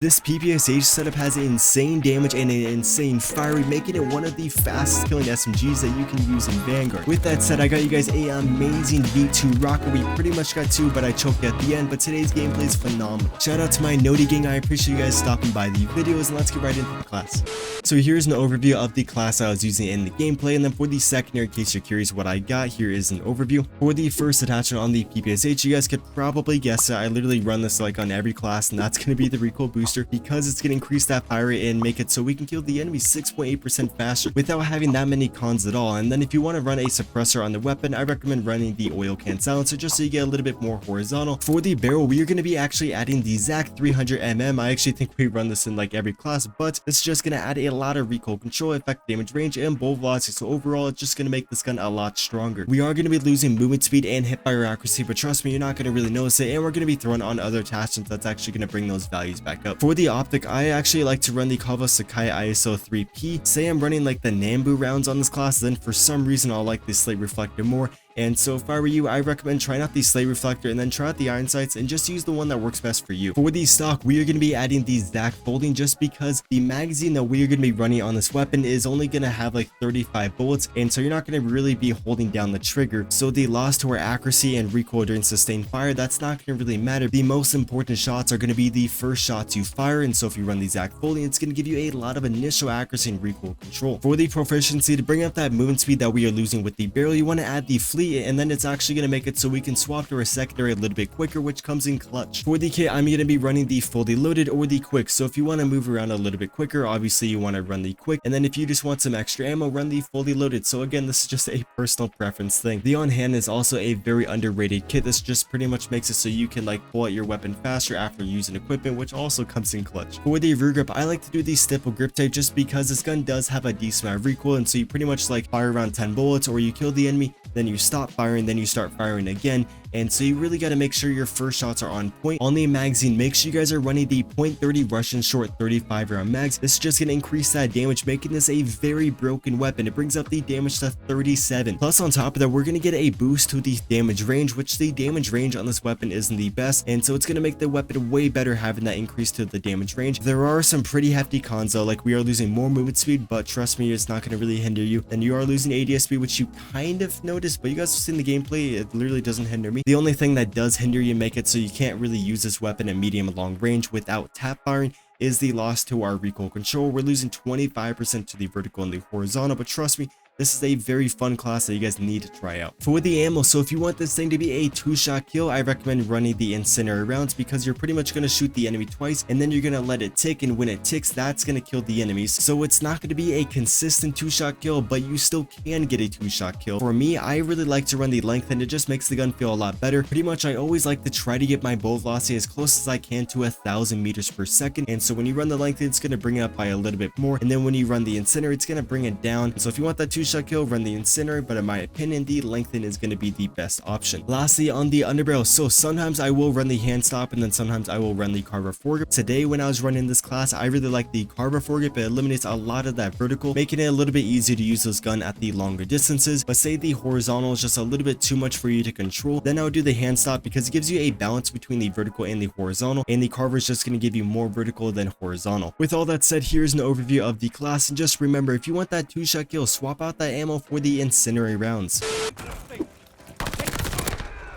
This PPSH setup has insane damage and an insane fire rate, making it one of the fastest killing SMGs that you can use in Vanguard. With that said, I got you guys a amazing V2 rocket. We pretty much got two, but I choked at the end, but today's gameplay is phenomenal. Shout out to my Noti gang, I appreciate you guys stopping by the videos, and let's get right into the class. So here's an overview of the class I was using in the gameplay, and then for the secondary, in case you're curious what I got, here is an overview. For the first attachment on the PPSH, you guys could probably guess it, I literally run this like on every class, and that's going to be the recoil booster, because it's going to increase that fire rate and make it so we can kill the enemy 6.8% faster without having that many cons at all. And then if you want to run a suppressor on the weapon, I recommend running the oil can silencer just so you get a little bit more horizontal. For the barrel, we are going to be actually adding the Zac 300mm. I actually think we run this in like every class, but it's just going to add a lot of recoil control, effect damage range, and bullet velocity. So overall, it's just going to make this gun a lot stronger. We are going to be losing movement speed and hip fire accuracy, but trust me, you're not going to really notice it, and we're going to be throwing on other attachments that's actually going to bring those values back up. For the optic, I actually like to run the Kawasaki ISO 3P. Say I'm running like the Nambu rounds on this class, then for some reason I'll like the slate reflector more. And so if I were you, I recommend trying out the slate reflector and then try out the iron sights and just use the one that works best for you. For the stock, we are going to be adding the Zac folding just because the magazine that we are going to be running on this weapon is only going to have like 35 bullets, and so you're not going to really be holding down the trigger. So the loss to our accuracy and recoil during sustained fire, that's not going to really matter. The most important shots are going to be the first shots you fire, and so if you run the Zac folding, it's going to give you a lot of initial accuracy and recoil control. For the proficiency, to bring up that movement speed that we are losing with the barrel, you want to add the fleet, and then it's actually going to make it so we can swap to our secondary a little bit quicker, which comes in clutch. For the kit, I'm going to be running the fully loaded or the quick. So if you want to move around a little bit quicker, obviously you want to run the quick, and then if you just want some extra ammo, run the fully loaded. So again, this is just a personal preference thing. The on hand is also a very underrated kit. This just pretty much makes it so you can like pull out your weapon faster after using equipment, which also comes in clutch. For the rear grip, I like to do the stipple grip type just because this gun does have a decent amount of recoil, and so you pretty much like fire around 10 bullets, or you kill the enemy, then you stop firing, then you start firing again. And so you really got to make sure your first shots are on point. On the magazine, make sure you guys are running the .30 Russian short 35 round mags. This is just going to increase that damage, making this a very broken weapon. It brings up the damage to 37. Plus on top of that, we're going to get a boost to the damage range, which the damage range on this weapon isn't the best, and so it's going to make the weapon way better having that increase to the damage range. There are some pretty hefty cons though, like we are losing more movement speed, but trust me, it's not going to really hinder you. And you are losing ADS speed, which you kind of notice, but you guys have seen the gameplay, it literally doesn't hinder me. The only thing that does hinder you, make it so you can't really use this weapon at medium and long range without tap firing, is the loss to our recoil control. We're losing 25% to the vertical and the horizontal, but trust me, this is a very fun class that you guys need to try out. For the ammo, so if you want this thing to be a 2-shot kill, I recommend running the incendiary rounds, because you're pretty much going to shoot the enemy twice and then you're going to let it tick, and when it ticks, that's going to kill the enemies. So it's not going to be a consistent 2-shot kill, but you still can get a 2-shot kill. For me, I really like to run the length, and it just makes the gun feel a lot better. Pretty much I always like to try to get my bullet velocity as close as I can to 1,000 meters per second, and so when you run the length, it's going to bring it up by a little bit more, and then when you run the incendiary, it's going to bring it down. So if you want that 2-shot kill, run the incendiary, but in my opinion, the lengthen is going to be the best option. Lastly, on the underbarrel, so sometimes I will run the hand stop, and then sometimes I will run the carver foregrip. Today when I was running this class, I really like the carver foregrip. It eliminates a lot of that vertical, making it a little bit easier to use this gun at the longer distances. But say the horizontal is just a little bit too much for you to control, then I would do the hand stop, because it gives you a balance between the vertical and the horizontal, and the carver is just going to give you more vertical than horizontal. With all that said, here's an overview of the class, and just remember, if you want that 2-shot kill, swap out that ammo for the incendiary rounds.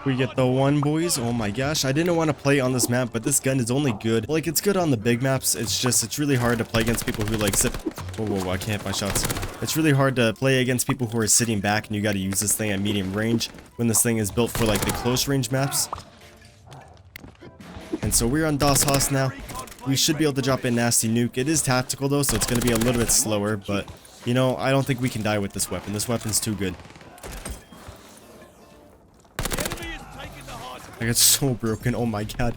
We get the one, boys. Oh my gosh, I didn't want to play on this map, but this gun is only good. Like, it's good on the big maps. It's really hard to play against people who like sit. Whoa, I can't hit my shots. It's really hard to play against people who are sitting back, and you got to use this thing at medium range when this thing is built for like the close range maps. And so we're on Das Haus now. We should be able to drop in nasty nuke. It is tactical though, so it's going to be a little bit slower, but you know, I don't think we can die with this weapon. This weapon's too good. Like, it's so broken. Oh my god.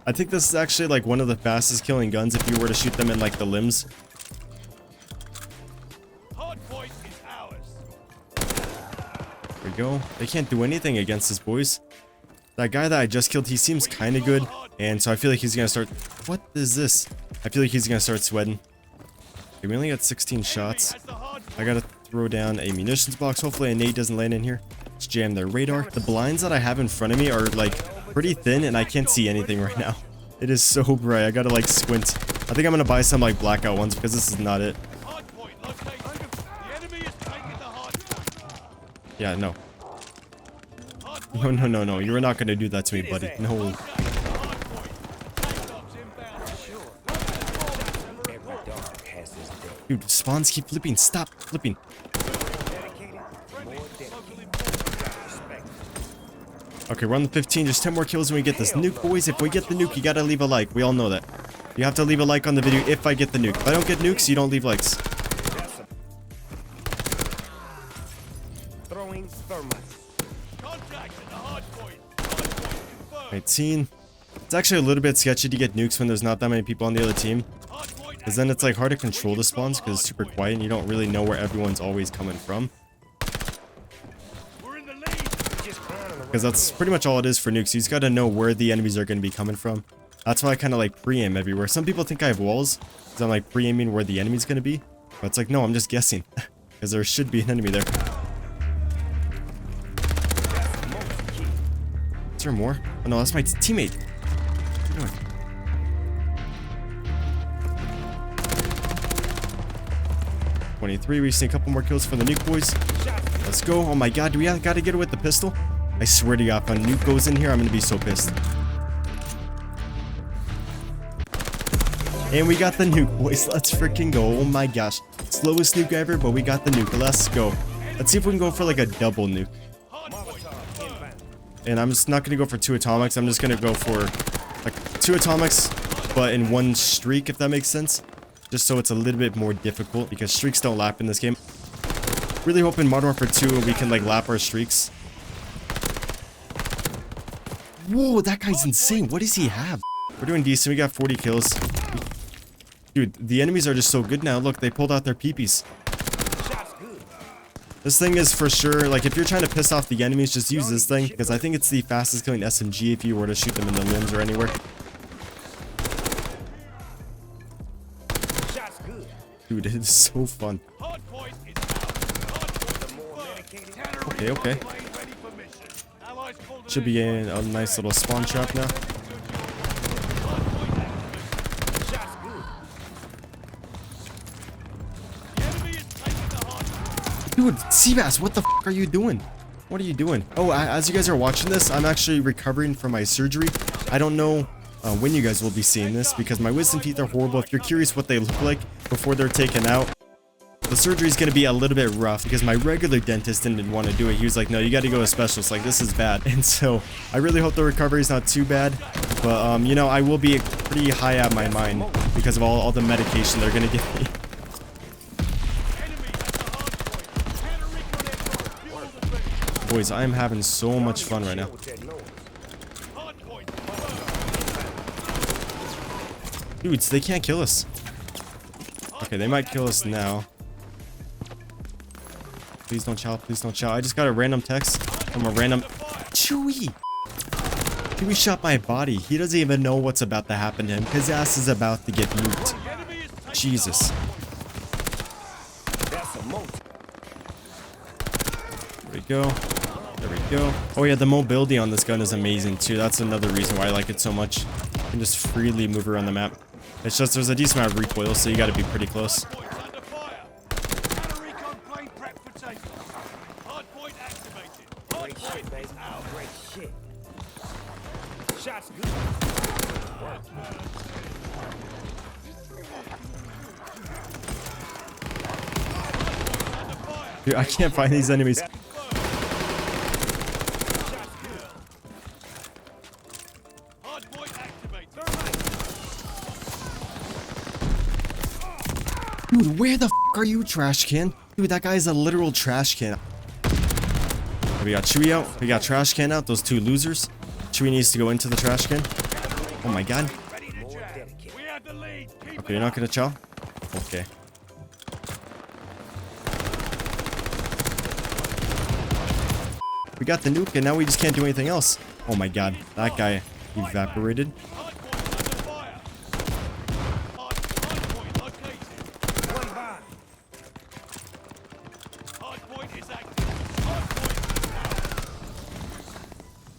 I think this is actually like one of the fastest killing guns if you were to shoot them in like the limbs. There we go. They can't do anything against us, boys. That guy that I just killed, he seems kind of good. And so I feel like he's going to start... What is this? I feel like he's going to start sweating. Okay, we only got 16 shots. I got to throw down a munitions box. Hopefully a nade doesn't land in here. Let's jam their radar. The blinds that I have in front of me are like pretty thin, and I can't see anything right now. It is so bright. I gotta like squint. I think I'm gonna buy some like blackout ones because this is not it. Yeah, no. No. You're not gonna do that to me, buddy. No. Dude, spawns keep flipping. Stop flipping. Okay, we're on the 15. Just 10 more kills when we get this nuke, boys. If we get the nuke, you gotta leave a like. We all know that. You have to leave a like on the video if I get the nuke. If I don't get nukes, you don't leave likes. 19. It's actually a little bit sketchy to get nukes when there's not that many people on the other team. Because then it's like hard to control the spawns because it's super quiet and you don't really know where everyone's always coming from. Because that's pretty much all it is for nukes. You just gotta know where the enemies are gonna be coming from. That's why I kind of like pre-aim everywhere. Some people think I have walls because I'm like pre-aiming where the enemy's gonna be. But it's like, no, I'm just guessing. Because there should be an enemy there. Is there more? Oh no, that's my teammate. What are you doing? 23. We just need a couple more kills for the nuke, boys. Let's go. Oh my god, do we gotta get it with the pistol? I swear to god, if a nuke goes in here, I'm gonna be so pissed. And we got the nuke, boys. Let's freaking go. Oh my gosh. Slowest nuke ever, but we got the nuke. Let's go. Let's see if we can go for like a double nuke. And I'm just not gonna go for 2 atomics. I'm just gonna go for like 2 atomics, but in 1 streak, if that makes sense. Just so it's a little bit more difficult because streaks don't lap in this game. Really hoping Modern Warfare 2 we can like lap our streaks. Whoa, that guy's insane. What does he have? We're doing decent. We got 40 kills. Dude, the enemies are just so good now. Look, they pulled out their peepees. This thing is for sure, like, if you're trying to piss off the enemies, just use this thing. Because I think it's the fastest killing SMG if you were to shoot them in the limbs or anywhere. Dude, it is so fun. Okay. Should be in a nice little spawn trap now. Dude, Cbass, what the f are you doing? What are you doing? Oh, as you guys are watching this, I'm actually recovering from my surgery. I don't know when you guys will be seeing this because my wisdom teeth are horrible. If you're curious what they look like before they're taken out, the surgery is going to be a little bit rough because my regular dentist didn't want to do it. He was like, no, you got to go to a specialist. Like, this is bad. And so I really hope the recovery is not too bad. But, you know, I will be pretty high at my mind because of all the medication they're going to give me. Boys, I am having so much fun right now. Dudes, they can't kill us. Okay, they might kill us now. Please don't chow, please don't chow. I just got a random text from a random... Chewy! Chewy shot my body. He doesn't even know what's about to happen to him. His ass is about to get nuked. Jesus. There we go. There we go. Oh yeah, the mobility on this gun is amazing too. That's another reason why I like it so much. You can just freely move around the map. It's just there's a decent amount of recoil, so you got to be pretty close. Dude, I can't find these enemies. Dude, where the f are you, trash can? Dude, that guy's a literal trash can. We got Chewy out. We got trash can out. Those 2 losers. Chewy needs to go into the trash can. Oh my god. Okay, you're not gonna chow? Okay. We got the nuke and now we just can't do anything else. Oh my god. That guy evaporated.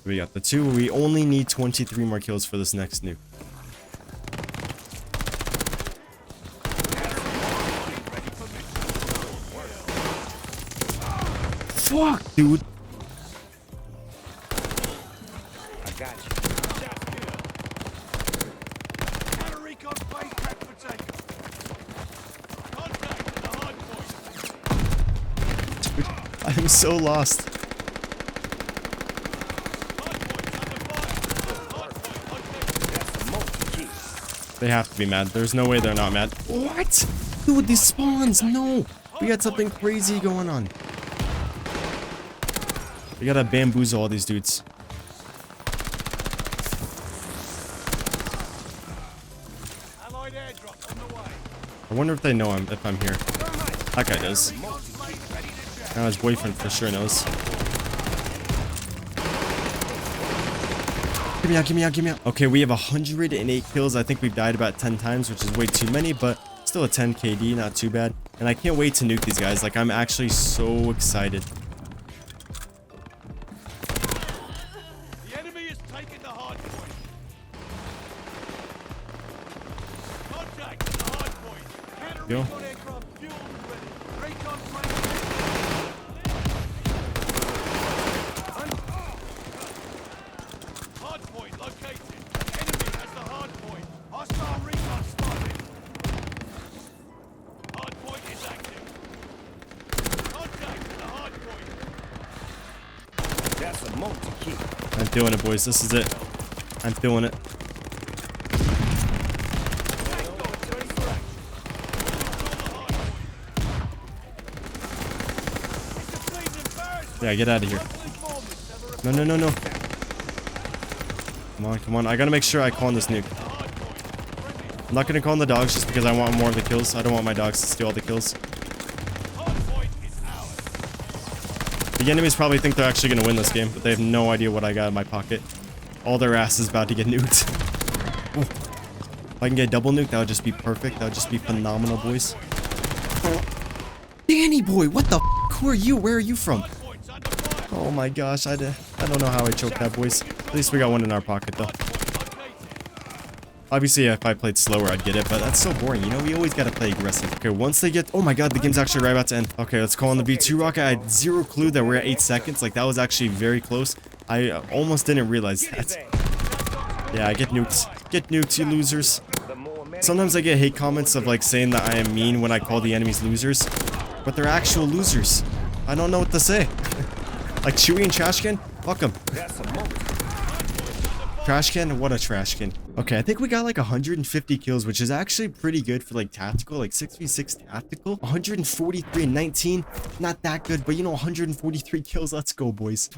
We got the 2. We only need 23 more kills for this next nuke. Fuck, dude. I got you. Dude, I'm so lost. They have to be mad. There's no way they're not mad. What? Dude, these spawns. No. We got something crazy going on. We gotta bamboozle all these dudes. I wonder if they know if I'm here. That guy does. Now his boyfriend for sure knows. Give me out, give me out, give me out. Okay, we have 108 kills. I think we've died about 10 times, which is way too many, but still a 10 KD, not too bad. And I can't wait to nuke these guys. Like, I'm actually so excited. The enemy is taking the hard point. Contact at the hard point. Go. Counter-recon aircraft fuel ready. Recon plane. Hard point located. Enemy has the hard point. Hostile recon spotted. Hard point is active. Contact at the hard point. That's a multi-kill. I'm feeling it, boys. This is it. I'm feeling it. Yeah, get out of here. No, no, no, no. Come on, come on. I gotta make sure I call on this nuke. I'm not gonna call on the dogs just because I want more of the kills. I don't want my dogs to steal all the kills. The enemies probably think they're actually gonna win this game, but they have no idea what I got in my pocket. All their ass is about to get nuked. Oh. If I can get double nuke, that would just be perfect. That would just be phenomenal, boys. Danny boy, what the f***? Who are you? Where are you from? Oh my gosh, I don't know how I choked that, boys. At least we got one in our pocket, though. Obviously, if I played slower, I'd get it, but that's so boring. You know, we always gotta play aggressive. Okay, once they get... Oh my god, the game's actually right about to end. Okay, let's call on the V2 rocket. I had zero clue that we're at 8 seconds. Like, that was actually very close. I almost didn't realize that. Yeah, I get nuked. Get nuked, you losers. Sometimes I get hate comments of, like, saying that I am mean when I call the enemies losers. But they're actual losers. I don't know what to say. Like Chewy and Trashcan? Fuck them. Trashcan? What a trashcan. Okay, I think we got like 150 kills, which is actually pretty good for like tactical, like 6v6 tactical. 143 and 19. Not that good, but you know, 143 kills. Let's go, boys.